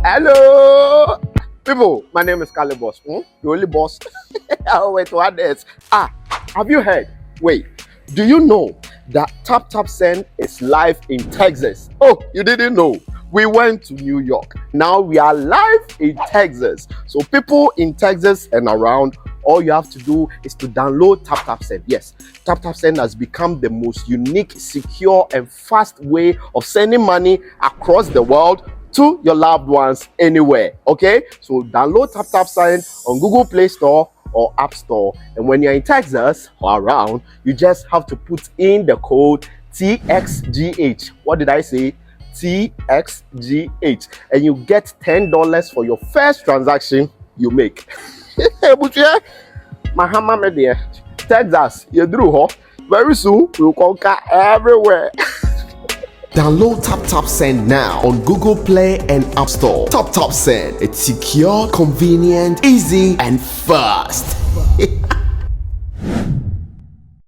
Hello, people. My name is Kali Boss. The only boss. Oh, wait, what else? Have you heard? Wait, do you know that Tap Tap Send is live in Texas? Oh, you didn't know? We went to New York. Now we are live in Texas. So people in Texas and around, all you have to do is to download Tap Tap Send. Yes, Tap Tap Send has become the most unique, secure, and fast way of sending money across the world to your loved ones anywhere. Okay, so download Tap Tap Send on Google Play Store or App Store, and when you're in Texas or around, you just have to put in the code TXGH. What did I say? TXGH, and you get $10 for your first transaction you make. Mahama media, Texas, you drew ho. Very soon we'll conquer everywhere. Download Tap Tap Send now on Google Play and App Store. Tap Tap Send, it's secure, convenient, easy, and fast.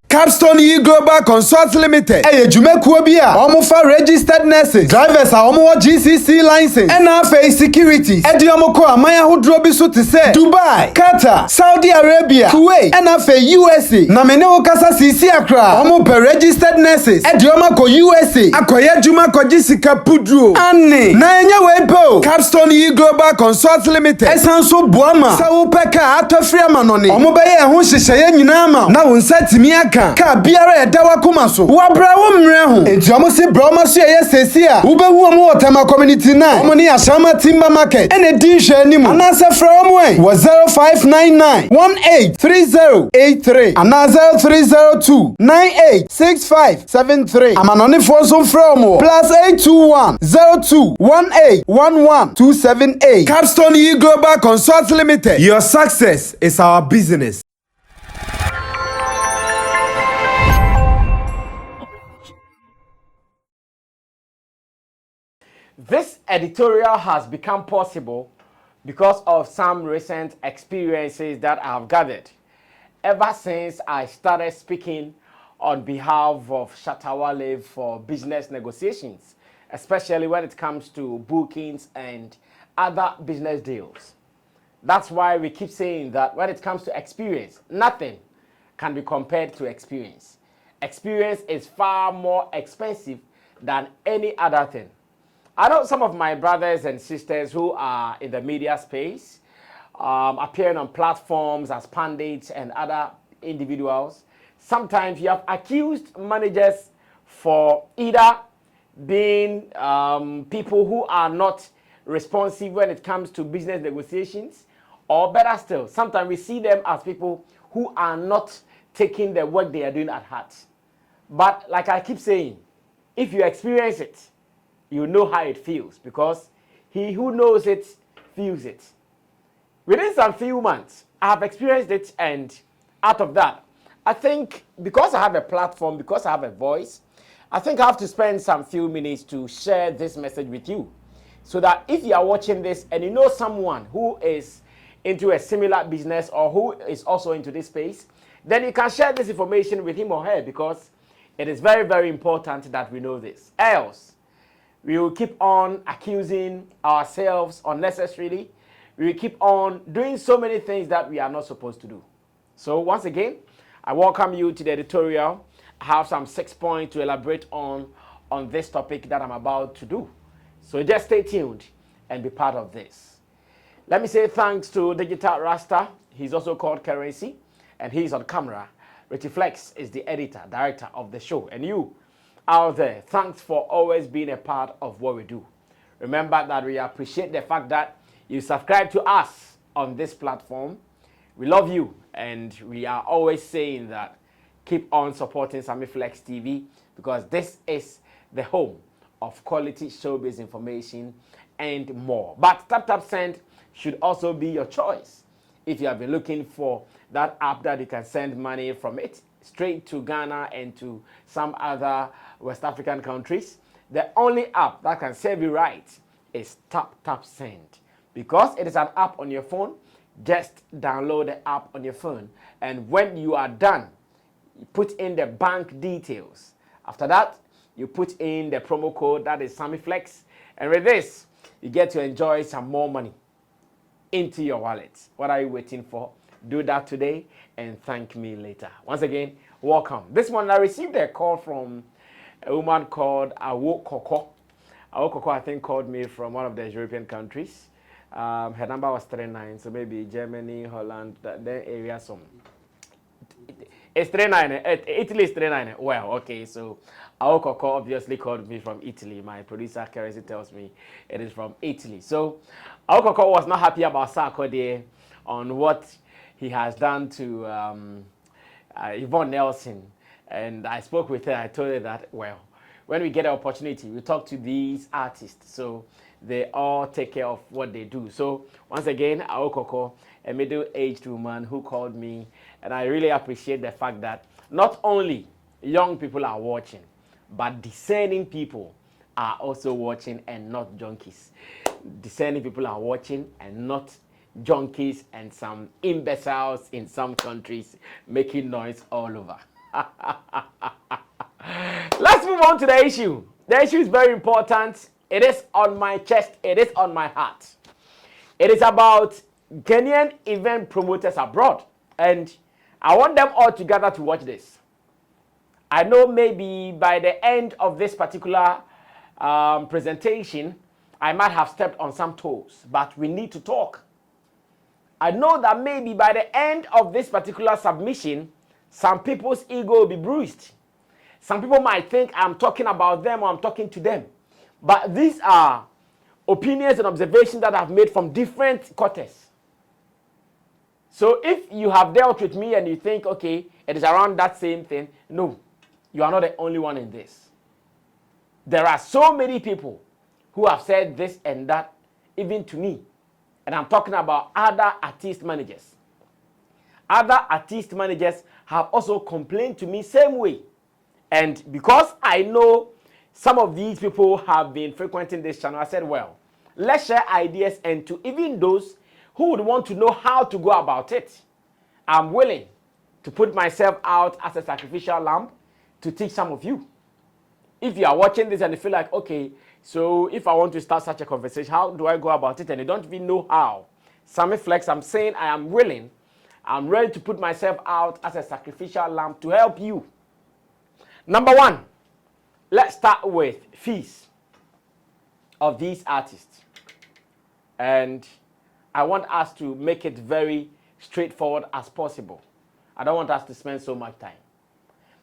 Capstone E Global Consult Limited. Jumekuo bi a omo fa registered nurses, drivers a omo GCC license, NFA securities. Omo ko amaya hodro bi so te se Dubai, Qatar, Saudi Arabia, Kuwait, NFA USA. Na mene wo kasa sisi akra. Omo per registered nurses. Omo ko USA. Akoya juma ko jisika pudro. Anne. Na enye we po. Capstone E Global Consult Limited. Esanso boama. Sa wo peka atofri amanone. Omo be ye ho hyehyeye nyina ama. Na wo nsatimi aka ka biara edawa kumaso wa bra wo mre ho enti omo si bra omo so ye sesi a wo behu omo Otema community 9 omo ni Ashama Timber Market ene din hwe animu anasa fra omo en wo 0599 183083 anasa 0302 986573 amanone fo so fra omo +821 021811 Capstone E Global Consult Limited. Your success is our business. This editorial has become possible because of some recent experiences that I have gathered ever since I started speaking on behalf of Shatawale for business negotiations, especially when it comes to bookings and other business deals. That's why we keep saying that when it comes to experience, nothing can be compared to experience. Experience is far more expensive than any other thing. I know some of my brothers and sisters who are in the media space, appearing on platforms as pundits and other individuals. Sometimes you have accused managers for either being people who are not responsive when it comes to business negotiations, or better still, sometimes we see them as people who are not taking the work they are doing at heart. But like I keep saying, if you experience it, you know how it feels, because he who knows it feels it. Within some few months, I have experienced it, and out of that, I think because I have a platform, because I have a voice, I think I have to spend some few minutes to share this message with you, so that if you are watching this and you know someone who is into a similar business or who is also into this space, then you can share this information with him or her, because it is very, very important that we know this. Else, we will keep on accusing ourselves unnecessarily. We will keep on doing so many things that we are not supposed to do. So once again, I welcome you to the editorial. I have some 6 points to elaborate on this topic that I'm about to do. So just stay tuned and be part of this. Let me say thanks to Digital Rasta. He's also called Currency, and he's on camera. Richie Flex is the editor, director of the show. And you out there, thanks for always being a part of what we do. Remember that we appreciate the fact that you subscribe to us on this platform. We love you, and we are always saying that keep on supporting Sammy Flex TV, because this is the home of quality showbiz information and more. But Tap Tap Send should also be your choice if you have been looking for that app that you can send money from it straight to Ghana and to some other West African countries. The only app that can serve you right is Tap Tap Send. Because it is an app on your phone, just download the app on your phone, and when you are done, you put in the bank details. After that, you put in the promo code that is Sammy Flex, and with this, you get to enjoy some more money into your wallet. What are you waiting for? Do that today and thank me later. Once again, welcome. This morning I received a call from a woman called Awo Koko. Awo Koko, I think, called me from one of the European countries. Her number was 39, so maybe Germany, Holland, that area some. It's 39. Italy is 39. Well, okay, so Awo Koko obviously called me from Italy. My producer, Keresi, tells me it is from Italy. So Awo Koko was not happy about Sarkodie on what he has done to Yvonne Nelson. And I spoke with her. I told her that, well, when we get an opportunity, we talk to these artists. So they all take care of what they do. So once again, Awo Koko, a middle-aged woman who called me, and I really appreciate the fact that not only young people are watching, but discerning people are also watching and not junkies. Discerning people are watching and not junkies and some imbeciles in some countries making noise all over. Let's move on to the issue. The issue is very important. It is on my chest. It is on my heart. It is about Ghanaian event promoters abroad. And I want them all together to watch this. I know maybe by the end of this particular presentation, I might have stepped on some toes, but we need to talk. I know that maybe by the end of this particular submission, some people's ego will be bruised. Some people might think I'm talking about them or I'm talking to them. But these are opinions and observations that I've made from different quarters. So if you have dealt with me and you think, okay, it is around that same thing, no, you are not the only one in this. There are so many people who have said this and that, even to me. And I'm talking about other artist managers. Other artist managers have also complained to me same way. And because I know some of these people have been frequenting this channel, I said, well, let's share ideas, and to even those who would want to know how to go about it, I'm willing to put myself out as a sacrificial lamb to teach some of you. If you are watching this and you feel like, okay, so if I want to start such a conversation, how do I go about it? And you don't even know how. Sammy Flex, I'm saying I am willing. I'm ready to put myself out as a sacrificial lamb to help you. Number one, let's start with fees of these artists. And I want us to make it very straightforward as possible. I don't want us to spend so much time.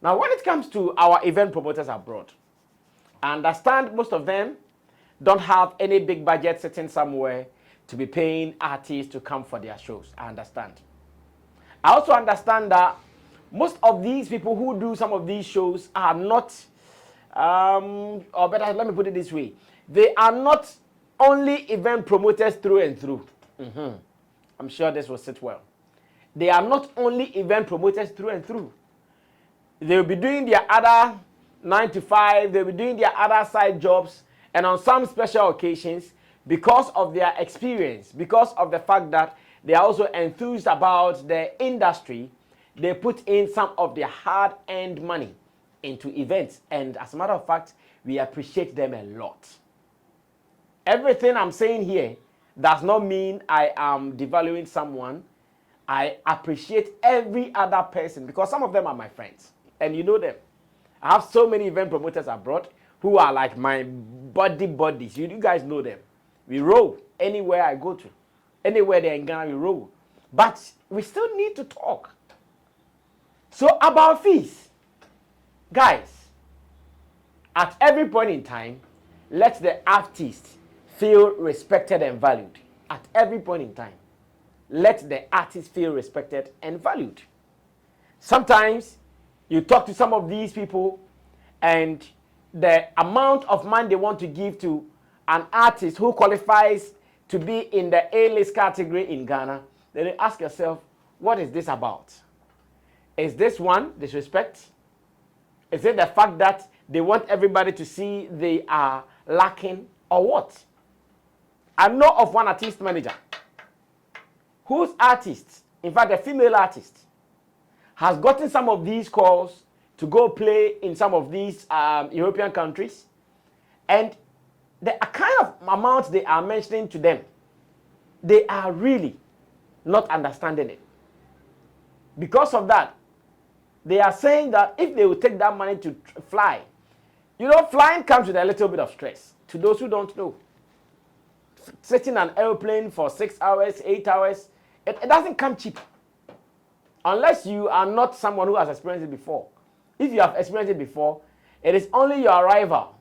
Now, when it comes to our event promoters abroad, I understand most of them don't have any big budget sitting somewhere to be paying artists to come for their shows. I understand. I also understand that most of these people who do some of these shows are not, or better, let me put it this way. They are not only event promoters through and through. I'm sure this will sit well. They are not only event promoters through and through. They will be doing their other 9 to 5, they'll be doing their other side jobs, and on some special occasions, because of their experience, because of the fact that they are also enthused about the industry, they put in some of their hard-earned money into events. And as a matter of fact, we appreciate them a lot. Everything I'm saying here does not mean I am devaluing someone. I appreciate every other person because some of them are my friends. And you know them. I have so many event promoters abroad who are like my buddies. You guys know them. We roll anywhere I go to. Anywhere they're in Ghana, we roll. But we still need to talk. So about fees. Guys, at every point in time, let the artist feel respected and valued. At every point in time, let the artist feel respected and valued. Sometimes you talk to some of these people and the amount of money they want to give to an artist who qualifies to be in the A-list category in Ghana, then you ask yourself, what is this about? Is this one disrespect? Is it the fact that they want everybody to see they are lacking or what? I know of one artist manager whose artist, in fact a female artist, has gotten some of these calls to go play in some of these European countries, and the kind of amounts they are mentioning to them, they are really not understanding it. Because of that, they are saying that if they will take that money to fly, flying comes with a little bit of stress. To those who don't know, sitting an airplane for 6 hours, 8 hours, it doesn't come cheap. Unless you are not someone who has experienced it before. If you have experienced it before, it is only your arrival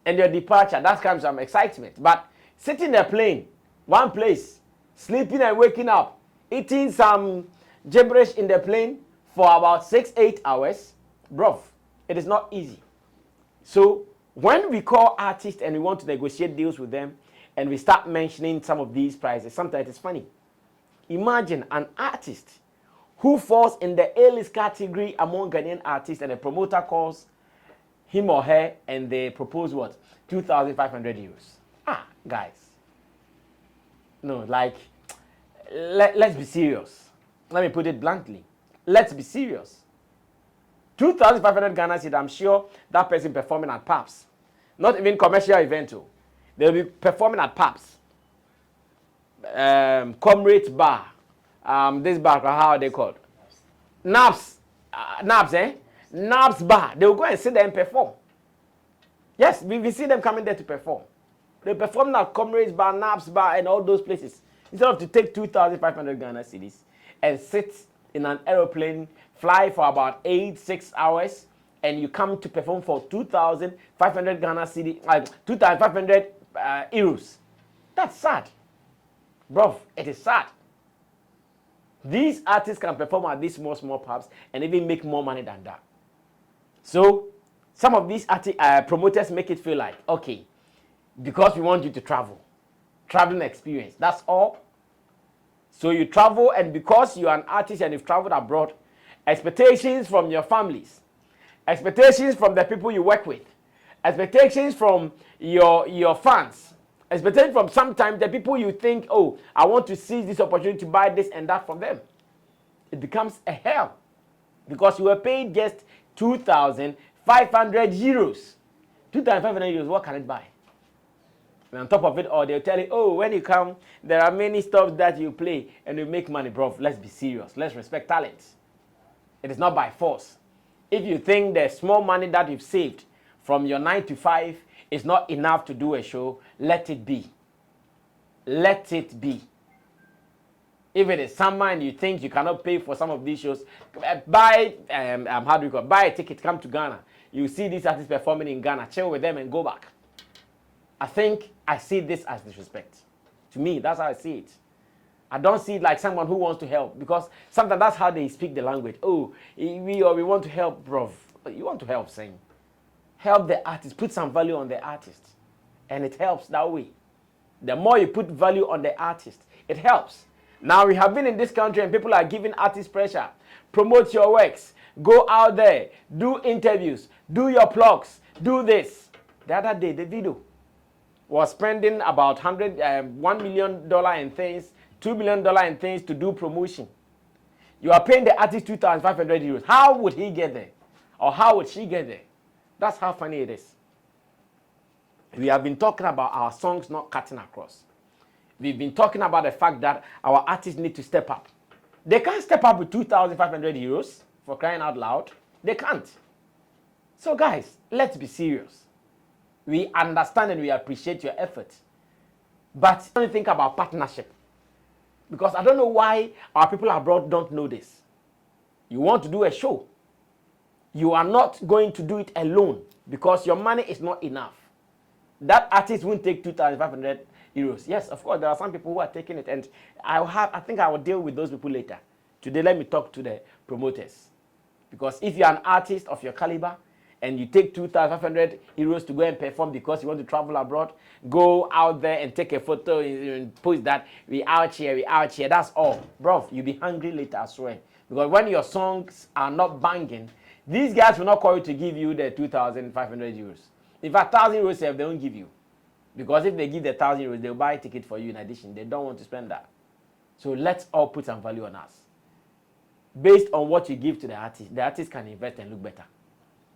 and your departure that comes some excitement. But sitting in a plane, one place, sleeping and waking up, eating some gibberish in the plane for about 6-8 hours, bruv, it is not easy. So when we call artists and we want to negotiate deals with them and we start mentioning some of these prices, sometimes it's funny. Imagine an artist who falls in the A-list category among Ghanaian artists, and a promoter calls him or her and they propose what? 2,500 euros. Guys. No, like, let's be serious. Let me put it bluntly. Let's be serious. 2,500 Ghana cedis, I'm sure that person performing at pubs. Not even commercial event. They'll be performing at pubs. Comrades Bar. This bar, how are they called? Naps. Naps Bar. They will go and sit there and perform. Yes, we see them coming there to perform. They perform at Comrades Bar, Naps Bar, and all those places. Instead of to take 2,500 Ghana cedis and sit in an aeroplane, fly for about 6 hours, and you come to perform for 2,500 Ghana cedis, 2,500 euros. That's sad. Bro, it is sad. These artists can perform at these small pubs and even make more money than that. So, some of these promoters make it feel like, okay, because we want you to travel. Traveling experience, that's all. So you travel, and because you are an artist and you've traveled abroad, expectations from your families, expectations from the people you work with, expectations from your fans, expectation from sometimes the people you think, oh, I want to seize this opportunity to buy this and that from them. It becomes a hell because you were paid just 2,500 euros. 2,500 euros, what can it buy? And on top of it all, they'll tell you, oh, when you come, there are many stuff that you play and you make money, bro. Let's be serious. Let's respect talent. It is not by force. If you think the small money that you've saved from your 9 to 5 is not enough to do a show, let it be. Let it be. If it is summer and you think you cannot pay for some of these shows, buy buy a ticket, come to Ghana. You see these artists performing in Ghana, chill with them and go back. I think I see this as disrespect. To me, that's how I see it. I don't see it like someone who wants to help, because sometimes that's how they speak the language. Oh, we want to help, bro. You want to help, saying. Help the artist, put some value on the artist, and it helps that way. The more you put value on the artist, it helps. Now we have been in this country and people are giving artists pressure. Promote your works, go out there, do interviews, do your plugs, do this. The other day, the video was spending about $1 million and things, $2 million and things to do promotion. You are paying the artist 2,500 euros. How would he get there? Or how would she get there? That's how funny it is. We have been talking about our songs not cutting across. We've been talking about the fact that our artists need to step up. They can't step up with 2,500 euros, for crying out loud. They can't. So guys, let's be serious. We understand and we appreciate your effort. But don't think about partnership. Because I don't know why our people abroad don't know this. You want to do a show. You are not going to do it alone because your money is not enough. That artist won't take 2,500 euros. Yes, of course, there are some people who are taking it, and I think I will deal with those people later. Today, let me talk to the promoters. Because if you're an artist of your caliber and you take 2,500 euros to go and perform because you want to travel abroad, go out there and take a photo and post that we out here, that's all. Bro, you'll be hungry later, I swear. Because when your songs are not banging, these guys will not call you to give you the 2,500 euros. If 1,000 euros, they won't give you. Because if they give the 1,000 euros, they'll buy a ticket for you in addition. They don't want to spend that. So let's all put some value on us. based on what you give to the artist can invest and look better.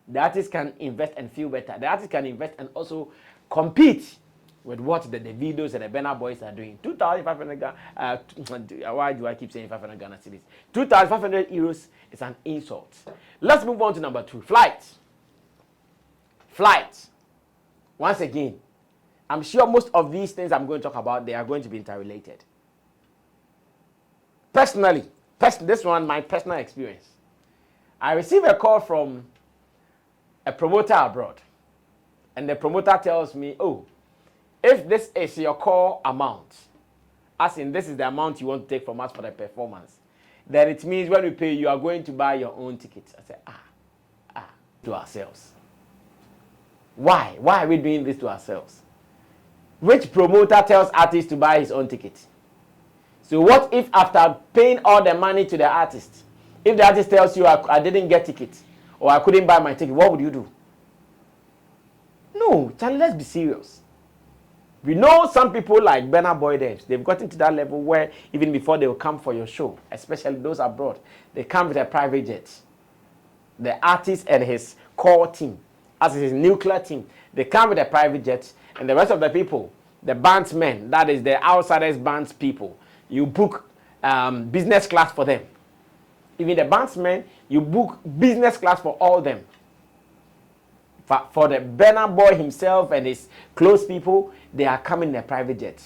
The artist can invest and feel better. The artist can invest and also compete with what the videos and the Burna Boys are doing. 2,500 why do I keep saying 500 Ghana cedis? 2,500 euros is an insult. Let's move on to number 2. Flight. Once again, I'm sure most of these things I'm going to talk about, they are going to be interrelated. Personally, this one, my personal experience. I received a call from a promoter abroad. And the promoter tells me, oh, if this is your call amount, as in this is the amount you want to take from us for the performance, then it means when we pay, you are going to buy your own ticket. I said, to ourselves. Why? Why are we doing this to ourselves? Which promoter tells artists to buy his own ticket? So what if after paying all the money to the artist, if the artist tells you I didn't get ticket or I couldn't buy my ticket, what would you do? No, Charlie, let's be serious. We know some people like Burna Boy Devs, they've gotten to that level where even before they will come for your show, especially those abroad, they come with a private jet. The artist and his core team, as his nuclear team, they come with a private jet, and the rest of the people, the bandsmen, that is the outsiders bands people, you book business class for them. Even the bandsmen, you book business class for all them. For the Burna Boy himself and his close people, they are coming in a private jet.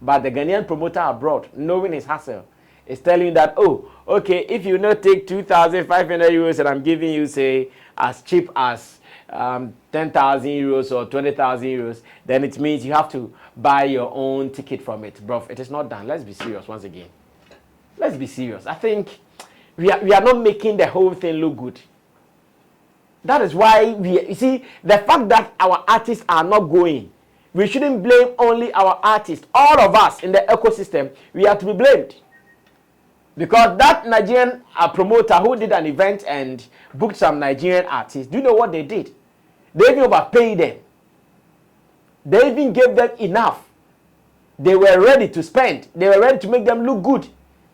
But the Ghanaian promoter abroad, knowing his hustle, is telling you that, oh, okay, if you not take 2,500 euros and I'm giving you, say, as cheap as 10,000 euros or 20,000 euros, then it means you have to buy your own ticket from it. Bro, it is not done. Let's be serious once again. Let's be serious. I think we are not making the whole thing look good. That is why you see, the fact that our artists are not going, we shouldn't blame only our artists. All of us in the ecosystem, we are to be blamed. Because that Nigerian promoter who did an event and booked some Nigerian artists, do you know what they did? They even overpaid them. They even gave them enough. They were ready to spend. They were ready to make them look good.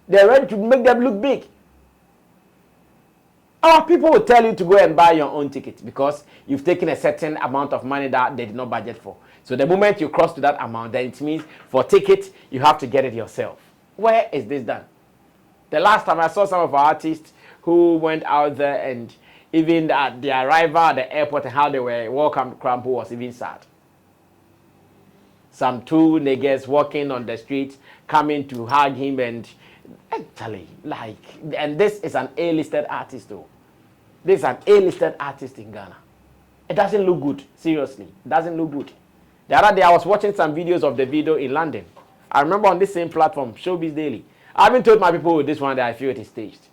They were ready to make them look big. Our people will tell you to go and buy your own ticket because you've taken a certain amount of money that they did not budget for. So the moment you cross to that amount, then it means for ticket, you have to get it yourself. Where is this done? The last time I saw some of our artists who went out there and even at the arrival at the airport and how they were welcomed, Krampo was even sad. Some 2 niggas walking on the street, coming to hug him and actually, and this is an A-listed artist though. This is an A-listed artist in Ghana. It doesn't look good, seriously. It doesn't look good. The other day I was watching some videos of the video in London. I remember on this same platform, Showbiz Daily. I haven't told my people with this one that I feel it is staged.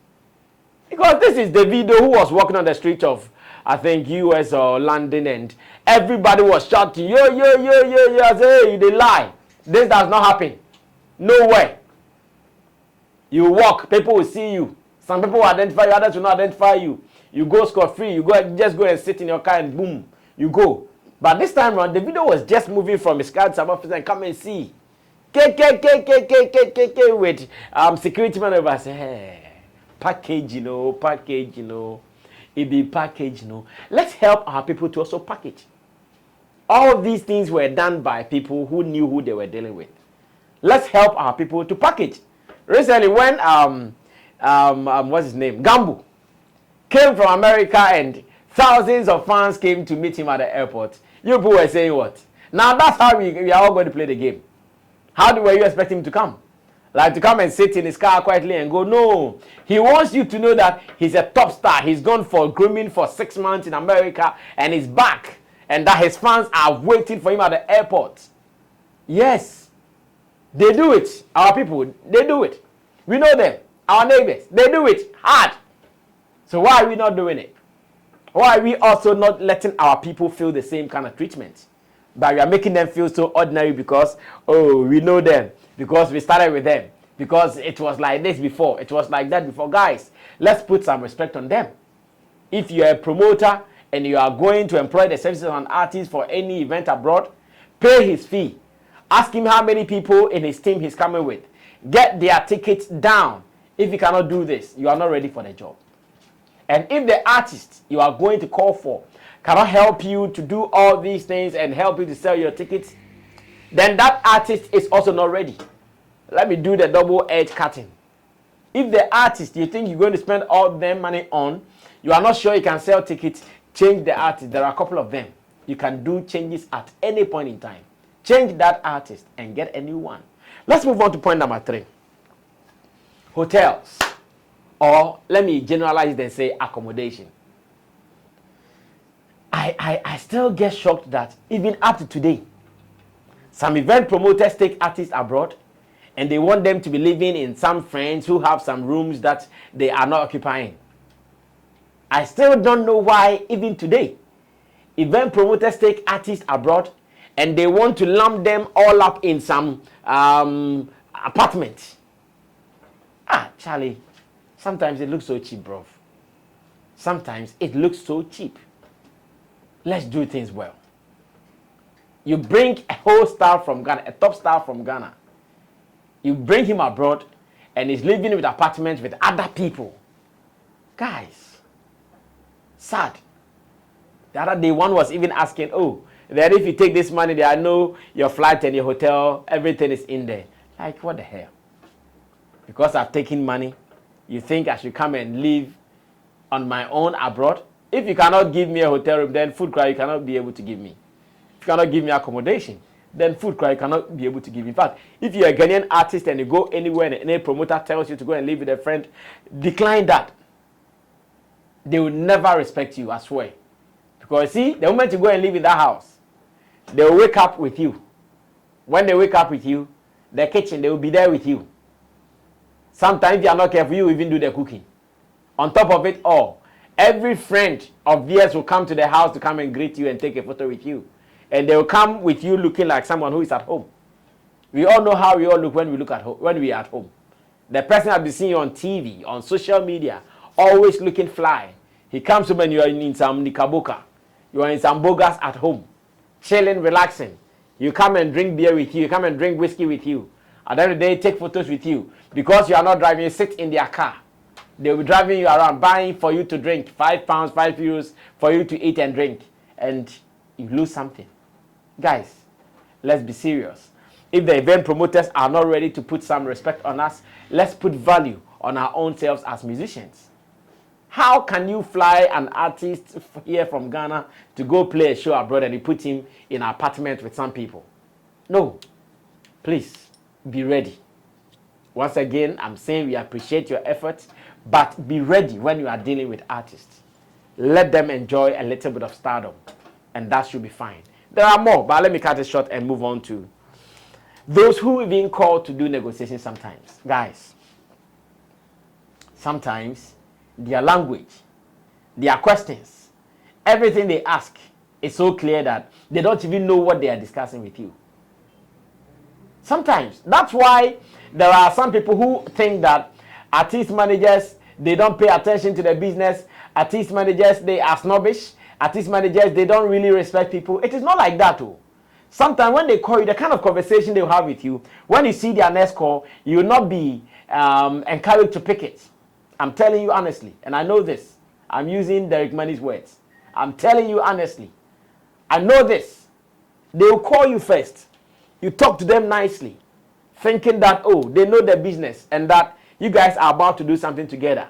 Because this is the video who was walking on the street of, I think, US or London, and everybody was shouting, yo, I say, hey, they lie. This does not happen. No way. You walk, people will see you. Some people will identify you, others will not identify you. You go scot-free, just go and sit in your car and boom, you go. But this time around, the video was just moving from his car to some office and come and see. With security man over say, hey, package, it be package, Let's help our people to also package. All these things were done by people who knew who they were dealing with. Let's help our people to package. Recently, when what's his name, Gambo, came from America and thousands of fans came to meet him at the airport, you people were saying what? Now that's how we are all going to play the game. How were you expect him to come? Like to come and sit in his car quietly and go? No. He wants you to know that he's a top star. He's gone for grooming for 6 months in America and he's back. And that his fans are waiting for him at the airport. Yes. They do it. Our people, they do it. We know them. Our neighbors, they do it hard. So why are we not doing it? Why are we also not letting our people feel the same kind of treatment? But we are making them feel so ordinary because, oh, we know them. Because we started with them. Because it was like this before. It was like that before. Guys, let's put some respect on them. If you're a promoter and you are going to employ the services of an artist for any event abroad, pay his fee. Ask him how many people in his team he's coming with. Get their tickets down. If you cannot do this, you are not ready for the job. And if the artist you are going to call for cannot help you to do all these things and help you to sell your tickets, then that artist is also not ready. Let me do the double-edged cutting. If the artist you think you're going to spend all their money on, you are not sure you can sell tickets, change the artist. There are a couple of them. You can do changes at any point in time. Change that artist and get a new one. Let's move on to point number 3. Hotels. Or let me generalize and say accommodation. I still get shocked that even up to today, some event promoters take artists abroad and they want them to be living in some friends who have some rooms that they are not occupying. I still don't know why even today, event promoters take artists abroad and they want to lump them all up in some apartment. Charlie, sometimes it looks so cheap, bro. Sometimes it looks so cheap. Let's do things well. You bring a whole star from Ghana, a top star from Ghana. You bring him abroad and he's living with apartments with other people. Guys, sad. The other day, one was even asking, that if you take this money, I know your flight and your hotel, everything is in there. Like, what the hell? Because I've taken money, you think I should come and live on my own abroad? If you cannot give me a hotel room, then food cry you cannot be able to give me. If you cannot give me accommodation, then food cry you cannot be able to give me. In fact, if you're a Ghanaian artist and you go anywhere and any promoter tells you to go and live with a friend, decline that. They will never respect you, I swear. Because see, the moment you go and live in that house, they will wake up with you. When they wake up with you, the kitchen, they will be there with you. Sometimes if you are not careful, you even do the cooking. On top of it all, every friend of theirs will come to the house to come and greet you and take a photo with you. And they will come with you looking like someone who is at home. We all know how we all look when we look at home, when we are at home. The person has been seeing you on TV, on social media, always looking fly. He comes to when you are in some nikaboka. You are in some bogas at home, chilling, relaxing. You come and drink beer with you. You come and drink whiskey with you. At the end of the day, take photos with you. Because you are not driving, you sit in their car. They will be driving you around, buying for you to drink, £5, €5 for you to eat and drink. And you lose something. Guys, let's be serious. If the event promoters are not ready to put some respect on us, let's put value on our own selves as musicians. How can you fly an artist here from Ghana to go play a show abroad and you put him in an apartment with some people? No. Please, be ready. Once again, I'm saying we appreciate your efforts, but be ready when you are dealing with artists. Let them enjoy a little bit of stardom, and that should be fine. There are more, but let me cut it short and move on to those who are being called to do negotiations sometimes. Guys, sometimes their language, their questions, everything they ask is so clear that they don't even know what they are discussing with you. Sometimes. That's why there are some people who think that artist managers, they don't pay attention to the business. Artist managers, they are snobbish. Artist managers, they don't really respect people. It is not like that, though. Sometimes when they call you, the kind of conversation they will have with you, when you see their next call, you will not be encouraged to pick it. I'm telling you honestly, and I know this. I'm using Derek Money's words. I'm telling you honestly. I know this. They will call you first. You talk to them nicely, thinking that, they know the business and that you guys are about to do something together.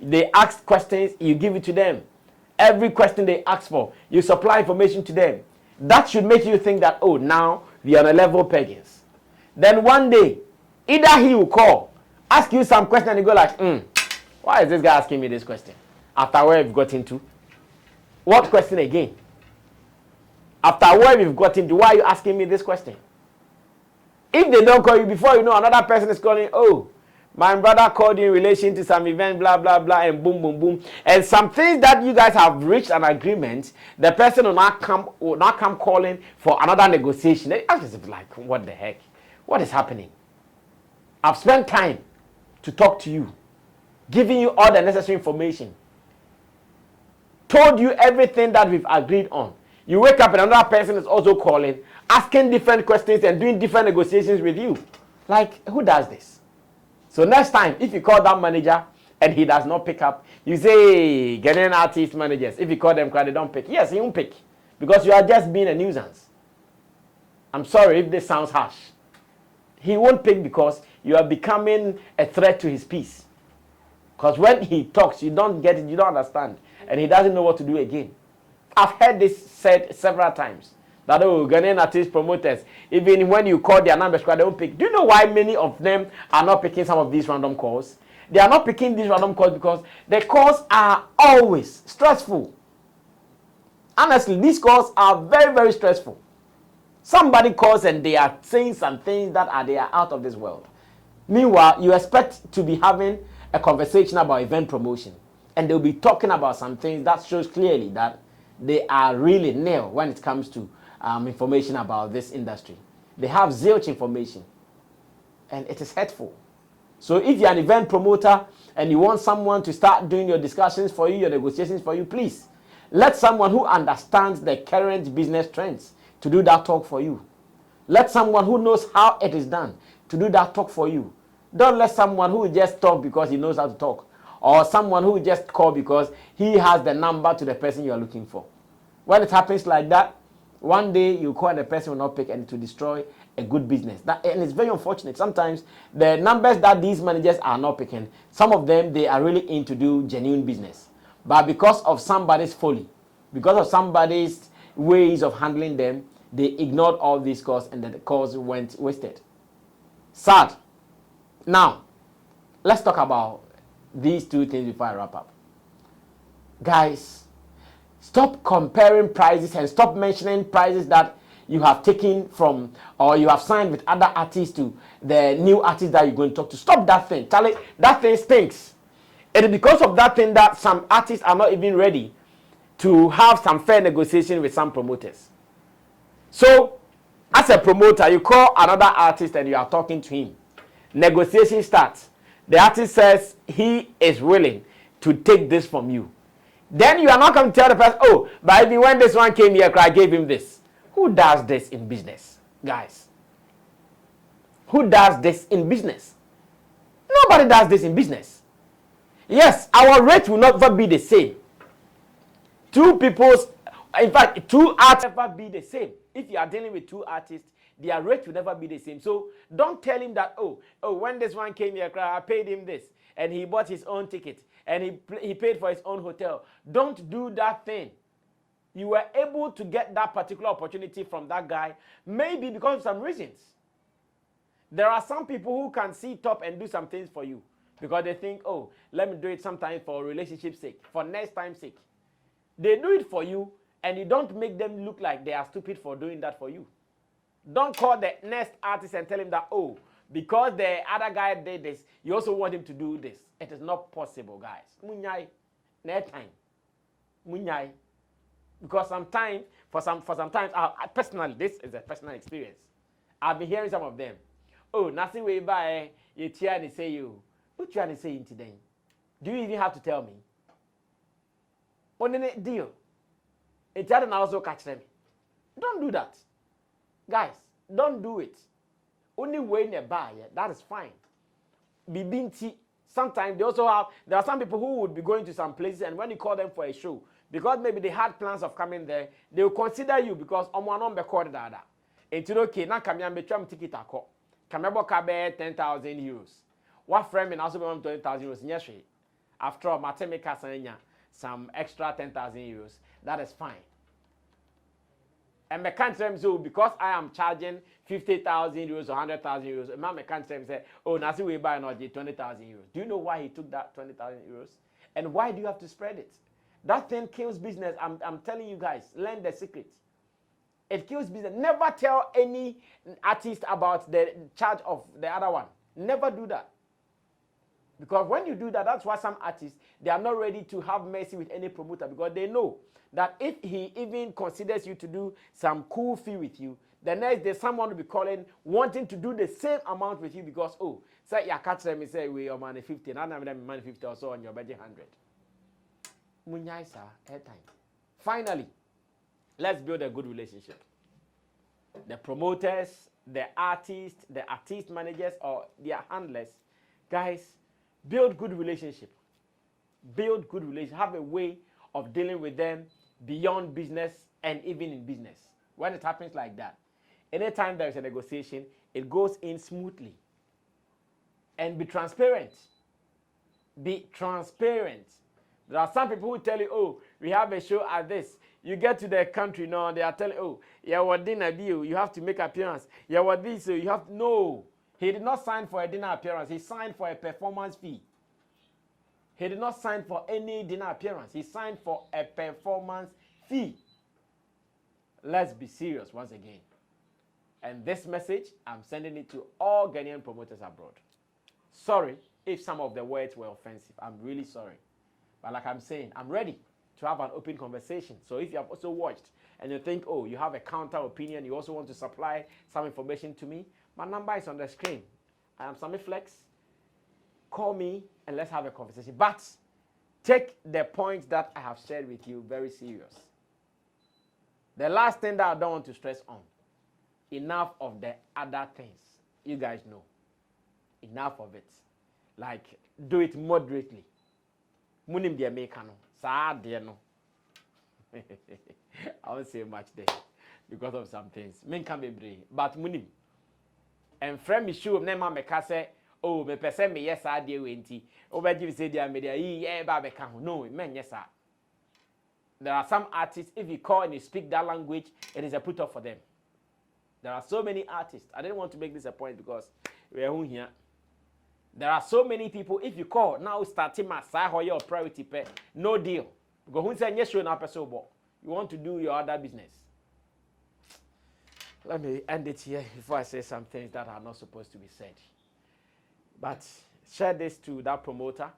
They ask questions, you give it to them. Every question they ask for, you supply information to them. That should make you think that, now we are on a level peggings. Then one day, either he will call, ask you some question, and you go like, why is this guy asking me this question? After where we've got into? What question again? After where we've got into, why are you asking me this question? If they don't call you, before you know, another person is calling, my brother called you in relation to some event, blah, blah, blah, and boom, boom, boom. And some things that you guys have reached an agreement, the person will not come calling for another negotiation. I was like, what the heck? What is happening? I've spent time to talk to you, giving you all the necessary information, told you everything that we've agreed on. You wake up and another person is also calling, asking different questions and doing different negotiations with you. Like, who does this? So next time, if you call that manager and he does not pick up, you say, Ghanaian artist managers, if you call them, they don't pick. Yes, he won't pick because you are just being a nuisance. I'm sorry if this sounds harsh. He won't pick because you are becoming a threat to his peace. Because when he talks, you don't get it, you don't understand, and he doesn't know what to do again. I've heard this said several times. That, oh, Ghanaian artist promoters, even when you call their numbers, they don't pick. Do you know why many of them are not picking some of these random calls? They are not picking these random calls because the calls are always stressful. Honestly, these calls are very, very stressful. Somebody calls and they are saying some things that they are out of this world. Meanwhile, you expect to be having a conversation about event promotion, and they'll be talking about some things that shows clearly that they are really nil when it comes to information about this industry. They have zilch information, and it is hurtful. So if you're an event promoter and you want someone to start doing your discussions for you, your negotiations for you, please let someone who understands the current business trends to do that talk for you. Let someone who knows how it is done to do that talk for you. Don't let someone who just talk because he knows how to talk, or someone who just call because he has the number to the person you are looking for. When it happens like that, one day you call and the person will not pick, and to destroy a good business. And it's very unfortunate. Sometimes the numbers that these managers are not picking, some of them, they are really in to do genuine business. But because of somebody's folly, because of somebody's ways of handling them, they ignored all these calls and the calls went wasted. Sad. Now, let's talk about these two things before I wrap up. Guys, stop comparing prices and stop mentioning prices that you have taken from or you have signed with other artists to the new artist that you're going to talk to. Stop that thing. Charlie, that thing stinks. It is because of that thing that some artists are not even ready to have some fair negotiation with some promoters. So, as a promoter, you call another artist and you are talking to him. Negotiation starts. The artist says he is willing to take this from you. Then you are not going to tell the person, oh, but even when this one came here, I gave him this. Who does this in business, guys? Who does this in business? Nobody does this in business. Yes, our rate will never be the same. Two artists never be the same. If you are dealing with two artists, their rate will never be the same. So don't tell him that, oh, when this one came here, I paid him this, and he bought his own ticket, and he paid for his own hotel. Don't do that thing. You were able to get that particular opportunity from that guy, maybe because of some reasons. There are some people who can see top and do some things for you because they think, oh, let me do it sometimes for relationship's sake, for next time's sake. They do it for you, and you don't make them look like they are stupid for doing that for you. Don't call the next artist and tell him that, oh, because the other guy did this, you also want him to do this. It is not possible, guys. Munyai, next time. Munyai. Because sometimes, for some times, personally, this is a personal experience. I've been hearing some of them. Oh, nothing way by you try to say you. What you trying to say today? Do you even have to tell me? On a deal. It's also catch them. Don't do that. Guys, don't do it. Only way in a bar, yeah, that is fine. Bibinti. Sometimes there are some people who would be going to some places, and when you call them for a show, because maybe they had plans of coming there, they will consider you because on be called that. And you okay, now come here and try ticket a call. Come here, 10,000 euros. What frame and also 20,000 euros? Yes, after all, Matemika Sanya, some extra 10,000 euros. That is fine. And I can't tell them so because I am charging 50,000 euros or 100,000 euros. Man, I can't tell him say, oh, now see we buy not 20,000 euros. Do you know why he took that 20,000 euros? And why do you have to spread it? That thing kills business. I'm telling you guys, learn the secret. It kills business. Never tell any artist about the charge of the other one. Never do that. Because when you do that, that's why some artists, they are not ready to have mercy with any promoter because they know that if he even considers you to do some cool fee with you, the next day someone will be calling wanting to do the same amount with you because, oh, say you catch them and say, we are money 50, and I'm money 50 or so on your budget 100. Munyai sir, airtime. Finally, let's build a good relationship. The promoters, the artists, the artist managers, or their handlers, Guys, build good relationship. Build good relationship. Have a way of dealing with them beyond business and even in business. When it happens like that, anytime there is a negotiation, it goes in smoothly. And be transparent. Be transparent. There are some people who tell you, oh, we have a show at this. You get to the country now, they are telling, oh, yeah, what dinner deal? You have to make appearance. Yeah, what this? You have to. No. He did not sign for a dinner appearance. He signed for a performance fee. He did not sign for any dinner appearance. He signed for a performance fee. Let's be serious once again. And this message, I'm sending it to all Ghanaian promoters abroad. Sorry if some of the words were offensive. I'm really sorry. But like I'm saying, I'm ready to have an open conversation. So if you have also watched and you think, oh, you have a counter opinion, you also want to supply some information to me, my number is on the screen. I am Sammy Flex. Call me and let's have a conversation. But take the points that I have shared with you very serious. The last thing that I don't want to stress on, enough of the other things. You guys know. Enough of it. Like, do it moderately. Munim de Americano. Sa de no. I won't say much there because of some things. Men can be brave. But munim. And friend me show nema meka say, oh, me pese me yes I de wenti. Over give say dia media yeah ba be kan. No, men yes sir. There are some artists, if you call and you speak that language, it is a put up for them. There are so many artists. I didn't want to make this a point because we are here. There are so many people, if you call, now starting my side or priority pay, no deal. Because who said yes, you're not person, you want to do your other business. Let me end it here before I say some things that are not supposed to be said. But share this to that promoter.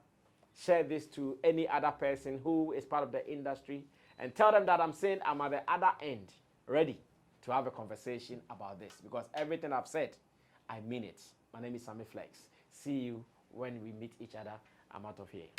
Share this to any other person who is part of the industry and tell them that I'm saying I'm at the other end, ready to have a conversation about this. Because everything I've said, I mean it. My name is Sammy Flex. See you when we meet each other. I'm out of here.